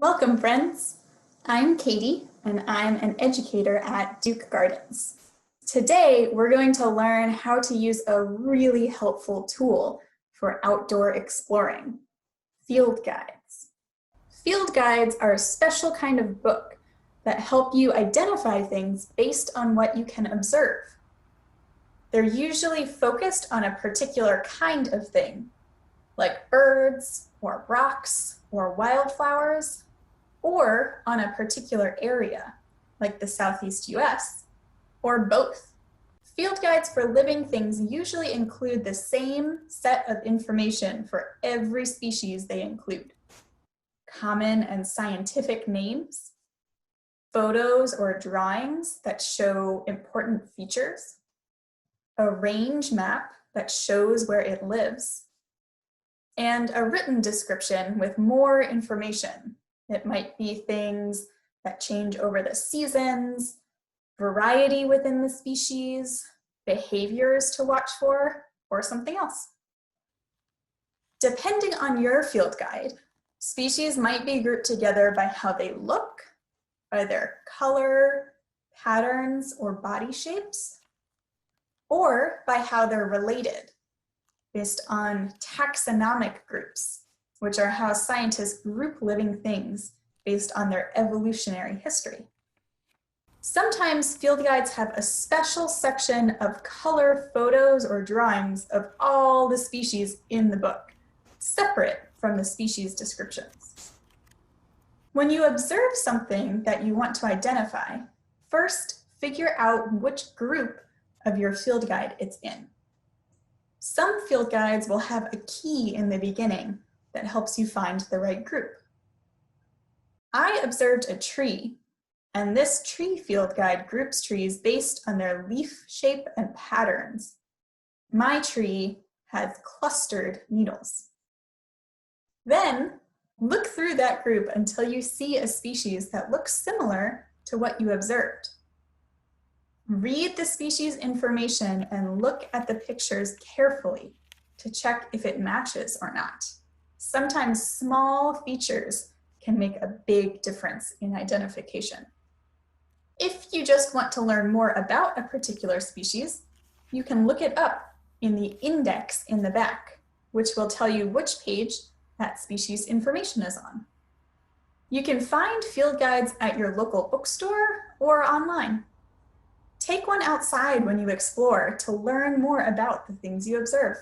Welcome, friends. I'm Katie, and I'm an educator at Duke Gardens. Today, we're going to learn how to use a really helpful tool for outdoor exploring, field guides. Field guides are a special kind of book that help you identify things based on what you can observe. They're usually focused on a particular kind of thing, like birds, or rocks, or wildflowers, or on a particular area, like the Southeast US, or both. Field guides for living things usually include the same set of information for every species they include: common and scientific names, photos or drawings that show important features, a range map that shows where it lives, and a written description with more information. It might be things that change over the seasons, variety within the species, behaviors to watch for, or something else. Depending on your field guide, species might be grouped together by how they look, by their color, patterns, or body shapes, or by how they're related, based on taxonomic groups, which are how scientists group living things based on their evolutionary history. Sometimes field guides have a special section of color photos or drawings of all the species in the book, separate from the species descriptions. When you observe something that you want to identify, first figure out which group of your field guide it's in. Some field guides will have a key in the beginning that helps you find the right group. I observed a tree, and this tree field guide groups trees based on their leaf shape and patterns. My tree has clustered needles. Then, look through that group until you see a species that looks similar to what you observed. Read the species information and look at the pictures carefully to check if it matches or not. Sometimes small features can make a big difference in identification. If you just want to learn more about a particular species, you can look it up in the index in the back, which will tell you which page that species information is on. You can find field guides at your local bookstore or online. Take one outside when you explore to learn more about the things you observe.